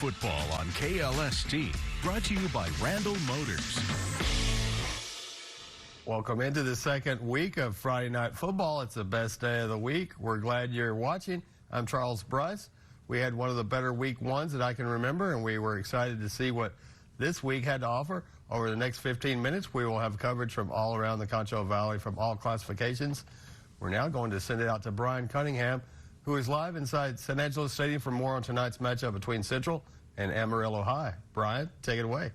Football on KLST, brought to you by Randall Motors. Welcome into the second week of Friday Night Football. It's the best day of the week. We're glad you're watching. I'm Charles Bryce. We had one of the better week ones that I can remember, and we were excited to see what this week had to offer. Over the next 15 minutes, we will have coverage from all around the Concho Valley from all classifications. We're now going to send it out to Brian Cunningham, who is live inside San Angelo Stadium for more on tonight's matchup between Central and Amarillo High. Brian, take it away.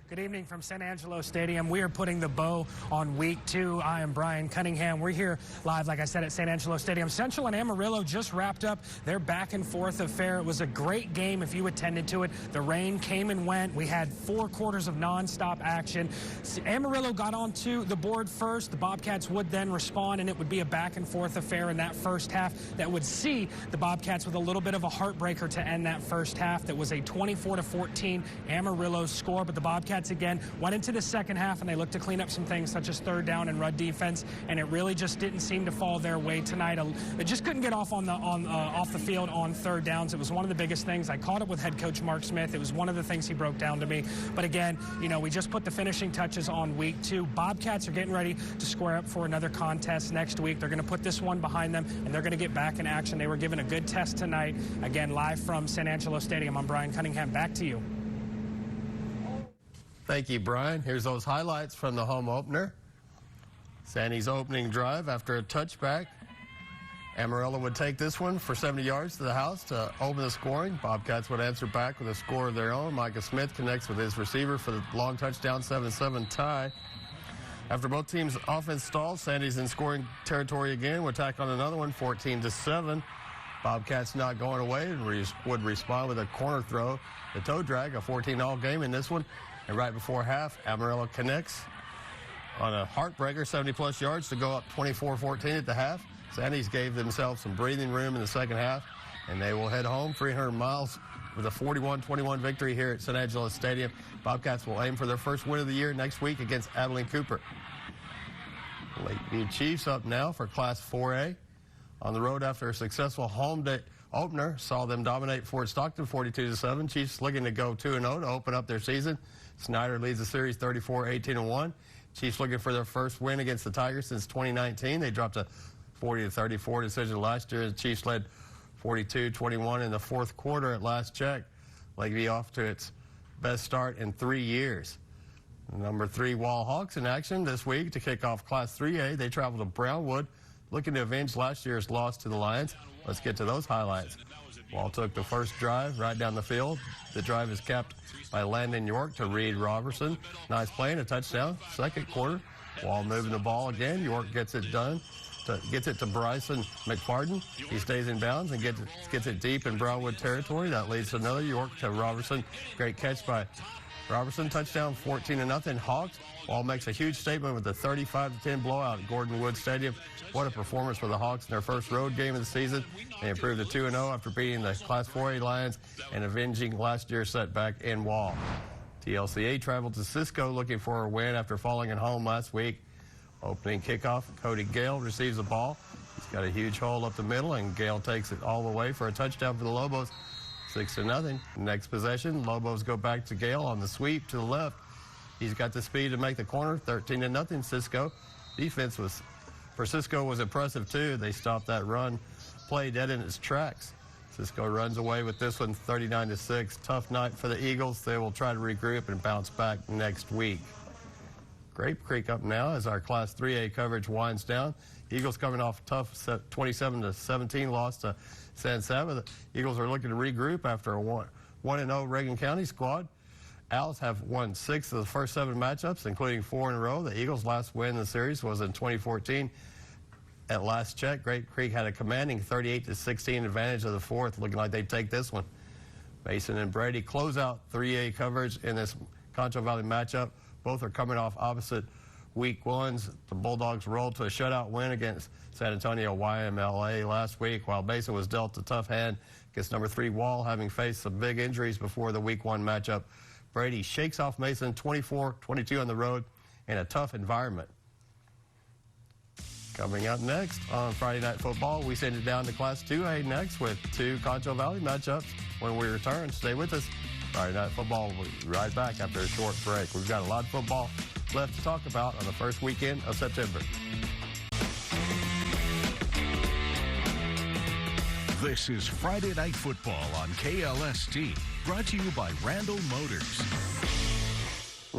Good evening from San Angelo Stadium. We are putting the bow on week 2. I am Brian Cunningham. We're here live, like I said, at San Angelo Stadium. Central and Amarillo just wrapped up their back and forth affair. It was a great game if you attended to it. The rain came and went. We had 4 quarters of nonstop action. Amarillo got onto the board first. The Bobcats would then respond, and it would be a back and forth affair in that first half that would see the Bobcats with a little bit of a heartbreaker to end that first half. That was a 24-14 Amarillo score, but the Bobcats again went into the second half and they looked to clean up some things such as third down and run defense, and it really just didn't seem to fall their way tonight. It just couldn't get off off the field on third downs. It was one of the biggest things. I caught up with head coach Mark Smith. It was one of the things he broke down to me. But again, you know, we just put the finishing touches on week 2. Bobcats are getting ready to square up for another contest next week. They're going to put this one behind them and they're going to get back in action. They were given a good test tonight. Again, live from San Angelo Stadium, I'm Brian Cunningham. Back to you. Thank you, Brian. Here's those highlights from the home opener. Sandy's opening drive after a touchback. Amarillo would take this one for 70 yards to the house to open the scoring. Bobcats would answer back with a score of their own. Micah Smith connects with his receiver for the long touchdown, 7-7 tie. After both teams' offense stalls, Sandy's in scoring territory again. Would tack on another one, 14-7. Bobcats not going away and would respond with a corner throw, the toe drag, a 14-all game in this one. And right before half, Amarillo connects on a heartbreaker, 70-plus yards to go up 24-14 at the half. Sandy's gave themselves some breathing room in the second half, and they will head home 300 miles with a 41-21 victory here at San Angelo Stadium. Bobcats will aim for their first win of the year next week against Abilene Cooper. Lakeview Chiefs up now for Class 4A. On the road after a successful home day opener, saw them dominate Fort Stockton 42-7. Chiefs looking to go 2-0 to open up their season. Snyder leads the series 34-18-1. Chiefs looking for their first win against the Tigers since 2019. They dropped a 40-34 decision last year. The Chiefs led 42-21 in the fourth quarter at last check. Lakeview off to its best start in 3 years. Number 3 Wall Hawks in action this week to kick off Class 3A. They travel to Brownwood, looking to avenge last year's loss to the Lions. Let's get to those highlights. Wall took the first drive right down the field. The drive is capped by Landon York to Reed Robertson. Nice play and a touchdown. Second quarter, Wall moving the ball again. York gets it done. Gets it to Bryson McFarden. He stays in bounds and gets it deep in Brownwood territory. That leads to another York to Robertson. Great catch by Robertson. Touchdown, 14-0 Hawks. Wall makes a huge statement with the 35-10 blowout at Gordon Wood Stadium. What a performance for the Hawks in their first road game of the season. They improved to 2-0 after beating the Class 4A Lions and avenging last year's setback in Wall. TLCA traveled to Cisco looking for a win after falling at home last week. Opening kickoff, Cody Gale receives the ball. He's got a huge hole up the middle, and Gale takes it all the way for a touchdown for the Lobos, 6-0. Next possession, Lobos go back to Gale on the sweep to the left. He's got the speed to make the corner, 13-0 Cisco. Defense for Cisco was impressive too. They stopped that run play dead in its tracks. Cisco runs away with this one, 39-6. Tough night for the Eagles. They will try to regroup and bounce back next week. Grape Creek up now as our Class 3A coverage winds down. Eagles coming off a tough 27-17 loss to San Saba. The Eagles are looking to regroup after a 1-0 Reagan County squad. Owls have won 6 of the first 7 matchups, including 4 in a row. The Eagles' last win in the series was in 2014. At last check, Grape Creek had a commanding 38-16 advantage of the fourth, looking like they'd take this one. Mason and Brady close out 3A coverage in this Concho Valley matchup. Both are coming off opposite week ones. The Bulldogs rolled to a shutout win against San Antonio YMLA last week, while Mason was dealt a tough hand against number 3 Wall, having faced some big injuries before the week 1 matchup. Brady shakes off Mason 24-22 on the road in a tough environment. Coming up next on Friday Night Football, we send it down to Class 2A next with two Concho Valley matchups. When we return, stay with us. Friday Night Football will be right back after a short break. We've got a lot of football left to talk about on the first weekend of September. This is Friday Night Football on KLST, brought to you by Randall Motors.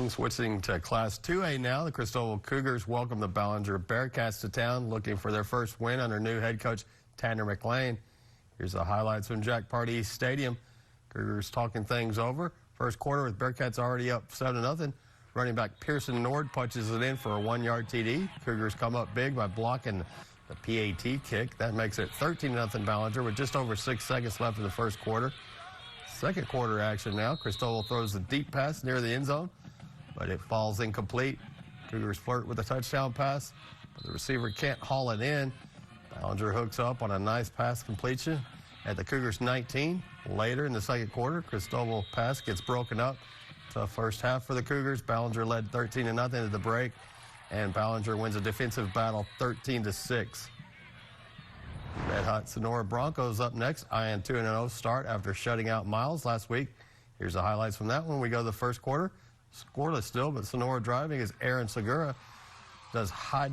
Switching to Class 2A now, the Cristobal Cougars welcome the Ballinger Bearcats to town, looking for their first win under new head coach Tanner McLean. Here's the highlights from Jack Party Stadium. Cougars talking things over. First quarter with Bearcats already up 7-0. Running back Pearson Nord punches it in for a 1-yard TD. Cougars come up big by blocking the PAT kick. That makes it 13-0 Ballinger with just over 6 seconds left in the first quarter. Second quarter action now. Cristobal throws the deep pass near the end zone, but it falls incomplete. Cougars flirt with a touchdown pass, but the receiver can't haul it in. Ballinger hooks up on a nice pass completion at the Cougars 19. Later in the second quarter, Cristobal pass gets broken up. Tough first half for the Cougars. Ballinger led 13-0 at the break, and Ballinger wins a defensive battle 13-6. Red Hot Sonora Broncos up next, eyeing 2-0 start after shutting out Miles last week. Here's the highlights from that when we go to the first quarter. Scoreless still, but Sonora driving as Aaron Segura does high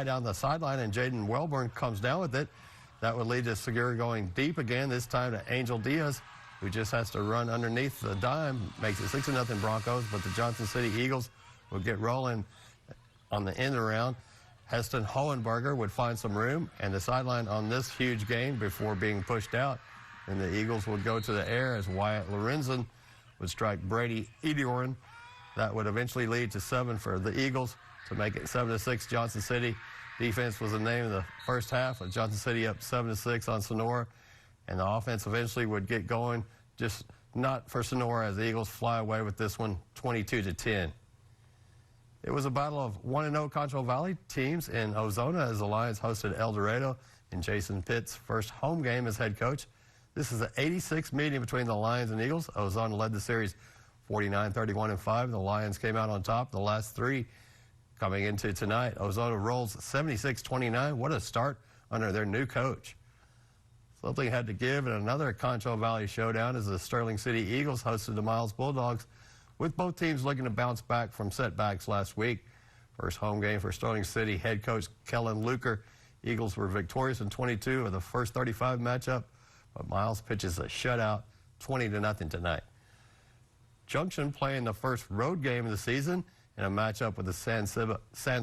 down the sideline, and Jaden Welborn comes down with it. That would lead to Segura going deep again, this time to Angel Diaz, who just has to run underneath the dime. Makes it 6-0 Broncos, but the Johnson City Eagles will get rolling on the end around. Heston Hohenberger would find some room and the sideline on this huge gain before being pushed out. And the Eagles would go to the air as Wyatt Lorenzen would strike Brady Ediorin. That would eventually lead to 7 for the Eagles to make it 7-6 Johnson City. Defense was the name of the first half, with Johnson City up 7-6 on Sonora. And the offense eventually would get going, just not for Sonora, as the Eagles fly away with this one 22-10. It was a battle of 1-0 Concho Valley teams in Ozona as the Lions hosted El Dorado in Jason Pitt's first home game as head coach. This is an 86th meeting between the Lions and Eagles. Ozona led the series 49-31-5. The Lions came out on top the last 3 coming into tonight. Ozona rolls 76-29. What a start under their new coach. Something had to give in another Concho Valley showdown as the Sterling City Eagles hosted the Miles Bulldogs, with both teams looking to bounce back from setbacks last week. First home game for Sterling City head coach Kellen Luker. Eagles were victorious in 22 of the first 35 matchup, but Miles pitches a shutout 20-0 tonight. Junction playing the first road game of the season in a matchup with the San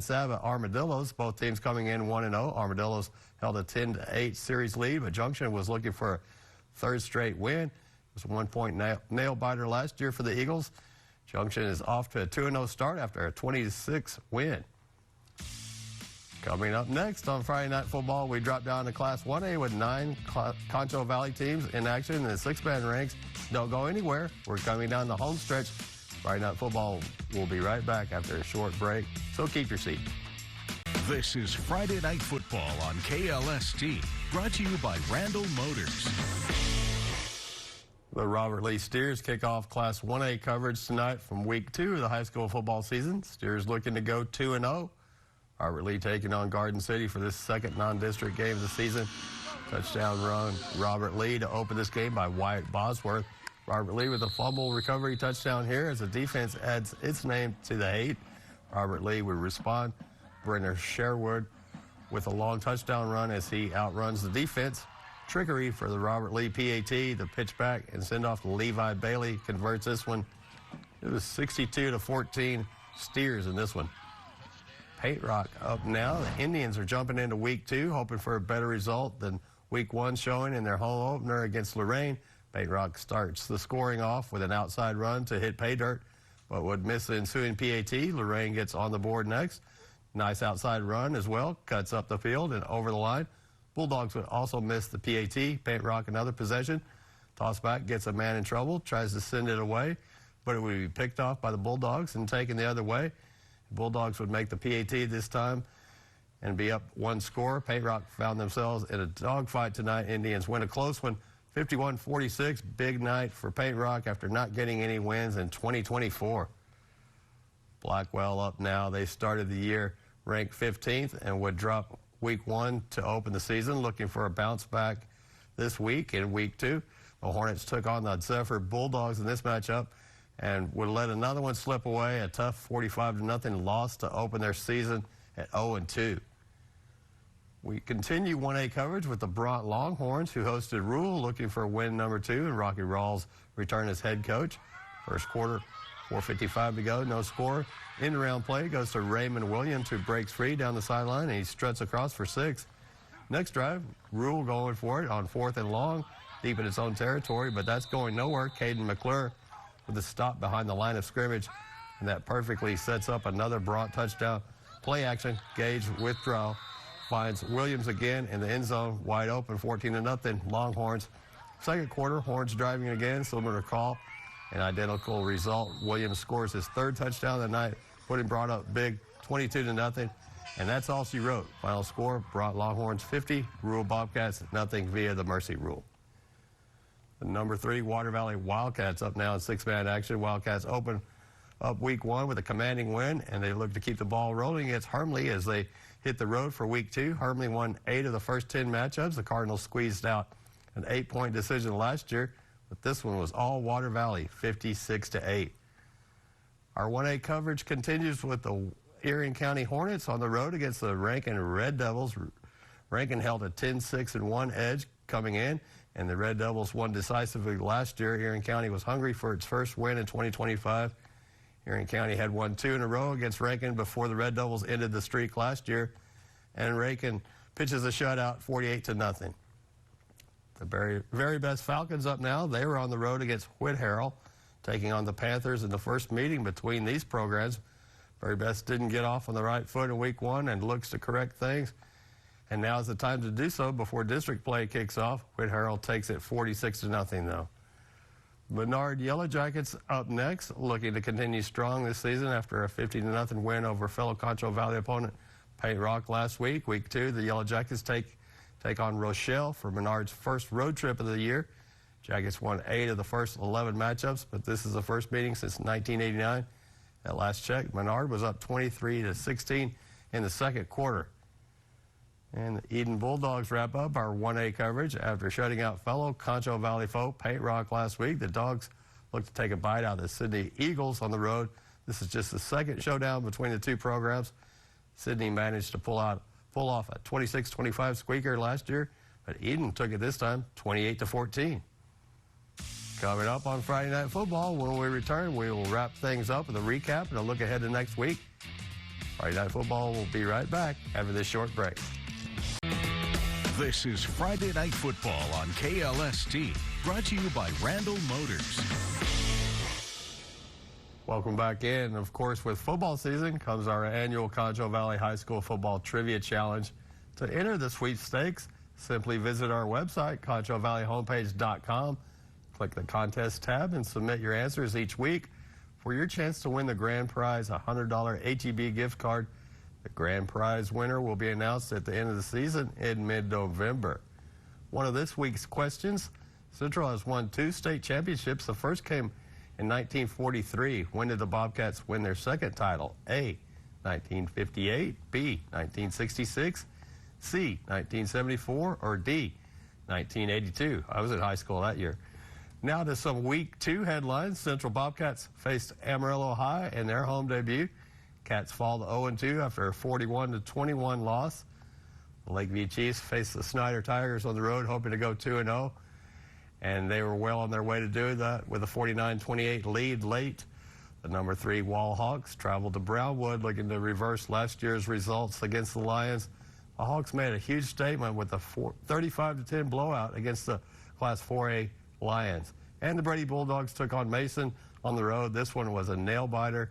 Saba Armadillos. Both teams coming in 1-0. Armadillos held a 10-8 series lead, but Junction was looking for a third straight win. It was a 1-point nail-biter last year for the Eagles. Junction is off to a 2-0 start after a 20-6 win. Coming up next on Friday Night Football, we drop down to Class 1A with 9 Concho Valley teams in action in the 6-man ranks. Don't go anywhere. We're coming down the home stretch. Friday Night Football will be right back after a short break, so keep your seat. This is Friday Night Football on KLST, brought to you by Randall Motors. The Robert Lee Steers kick off Class 1A coverage tonight from week 2 of the high school football season. Steers looking to go 2-0. Robert Lee taking on Garden City for this second non-district game of the season. Touchdown run, Robert Lee, to open this game by Wyatt Bosworth. Robert Lee with a fumble recovery touchdown here as the defense adds its name to the hate. Robert Lee would respond. Brenner Sherwood with a long touchdown run as he outruns the defense. Trickery for the Robert Lee PAT. The pitch back and send off to Levi Bailey converts this one. It was 62-14 Steers in this one. Paint Rock up now. The Indians are jumping into week 2, hoping for a better result than week 1 showing in their home opener against Lorain. Paint Rock starts the scoring off with an outside run to hit pay dirt, but would miss the ensuing PAT. Lorain gets on the board next. Nice outside run as well, cuts up the field and over the line. Bulldogs would also miss the PAT. Paint Rock another possession. Toss back, gets a man in trouble, tries to send it away, but it would be picked off by the Bulldogs and taken the other way. Bulldogs would make the PAT this time and be up 1 score. Paint Rock found themselves in a dogfight tonight. Indians win a close one, 51-46. Big night for Paint Rock after not getting any wins in 2024. Blackwell up now. They started the year ranked 15th and would drop week 1 to open the season, looking for a bounce back this week. In week 2, the Hornets took on the Zephyr Bulldogs in this matchup and would let another one slip away, a tough 45-0 loss to open their season at 0-2. We continue 1A coverage with the Bront Longhorns, who hosted Rule, looking for win number 2, and Rocky Rawls returned as head coach. First quarter, 4:55 to go, no score. End-around play goes to Raymond Williams, who breaks free down the sideline, and he struts across for 6. Next drive, Rule going for it on 4th and long, deep in its own territory, but that's going nowhere. Caden McClure with a stop behind the line of scrimmage, and that perfectly sets up another Bront touchdown. Play action, Gage withdrawal, finds Williams again in the end zone, wide open, 14-0, Longhorns. Second quarter, Horns driving again, similar call, an identical result. Williams scores his 3rd touchdown of the night, putting Bront up big, 22-0, and that's all she wrote. Final score, Bront Longhorns 50, Rule Bobcats nothing via the mercy rule. The number 3 Water Valley Wildcats up now in 6-man action. Wildcats open up week 1 with a commanding win, and they look to keep the ball rolling against Hermleigh as they hit the road for week 2. Hermleigh won 8 of the first 10 matchups. The Cardinals squeezed out an 8-point decision last year, but this one was all Water Valley, 56-8. Our 1A coverage continues with the Erie County Hornets on the road against the Rankin Red Devils. Rankin held a 10-6-1 edge coming in, and the Red Devils won decisively last year. Erie County was hungry for its first win in 2025. Erie County had won 2 in a row against Rankin before the Red Devils ended the streak last year, and Rankin pitches a shutout, 48-0. The very best Falcons up now. They were on the road against Whit Harrell, taking on the Panthers in the first meeting between these programs. Very best didn't get off on the right foot in week 1 and looks to correct things. And now is the time to do so before district play kicks off. Whit Harrell takes it 46-0 though. Menard Yellow Jackets up next, looking to continue strong this season after a 50-0 win over fellow Concho Valley opponent Paint Rock last week. Week 2, the Yellow Jackets take on Rochelle for Menard's first road trip of the year. Jackets won 8 of the first 11 matchups, but this is the first meeting since 1989. At last check, Menard was up 23-16 in the second quarter. And the Eden Bulldogs wrap up our 1A coverage after shutting out fellow Concho Valley foe Paint Rock last week. The Dogs look to take a bite out of the Sydney Eagles on the road. This is just the second showdown between the two programs. Sydney managed to pull off a 26-25 squeaker last year, but Eden took it this time 28-14. Coming up on Friday Night Football, when we return, we will wrap things up with a recap and a look ahead to next week. Friday Night Football will be right back after this short break. This is Friday Night Football on KLST, brought to you by Randall Motors. Welcome back in. Of course, with football season comes our annual Concho Valley High School Football Trivia Challenge. To enter the sweepstakes, simply visit our website, ConchoValleyHomepage.com. Click the contest tab and submit your answers each week for your chance to win the grand prize, a $100 HEB gift card. The grand prize winner will be announced at the end of the season in mid-November. One of this week's questions, Central has won 2 state championships. The first came in 1943. When did the Bobcats win their second title? A, 1958, B, 1966, C, 1974, or D, 1982. I was in high school that year. Now to some week 2 headlines. Central Bobcats faced Amarillo High in their home debut. Cats fall to 0-2 after a 41-21 loss. The Lakeview Chiefs faced the Snyder Tigers on the road, hoping to go 2-0. And they were well on their way to do that with a 49-28 lead late. The number 3 Wall Hawks traveled to Brownwood looking to reverse last year's results against the Lions. The Hawks made a huge statement with a 35-10 blowout against the Class 4A Lions. And the Brady Bulldogs took on Mason on the road. This one was a nail-biter.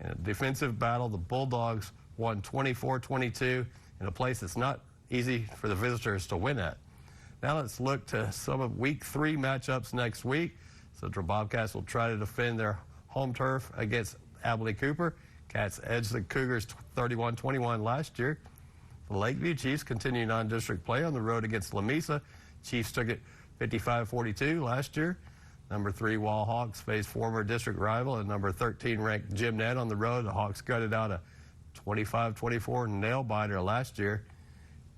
In a defensive battle, the Bulldogs won 24-22 in a place that's not easy for the visitors to win at. Now let's look to some of week 3 matchups next week. Central Bobcats will try to defend their home turf against Abilene Cooper. Cats edged the Cougars 31-21 last year. The Lakeview Chiefs continue non-district play on the road against Lamesa. Chiefs took it 55-42 last year. Number 3 Wall Hawks faced former district rival and number 13 ranked Jim Nett on the road. The Hawks gutted out a 25-24 nail-biter last year.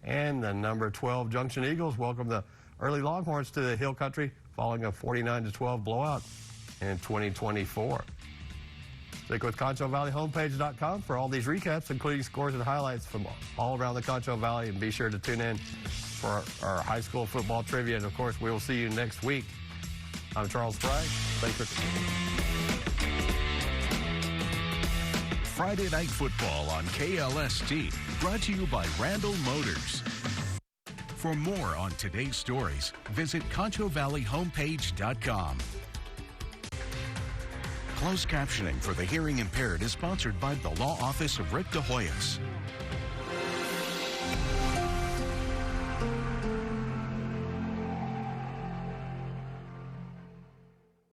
And the number 12 Junction Eagles welcome the early Longhorns to the Hill Country following a 49-12 blowout in 2024. Stick with ConchoValleyHomepage.com for all these recaps, including scores and highlights from all around the Concho Valley. And be sure to tune in for our high school football trivia. And, of course, we will see you next week. I'm Charles Fry. Thanks for... Friday Night Football on KLST, brought to you by Randall Motors. For more on today's stories, visit ConchoValleyHomepage.com. Closed captioning for the hearing impaired is sponsored by the Law Office of Rick DeHoyos.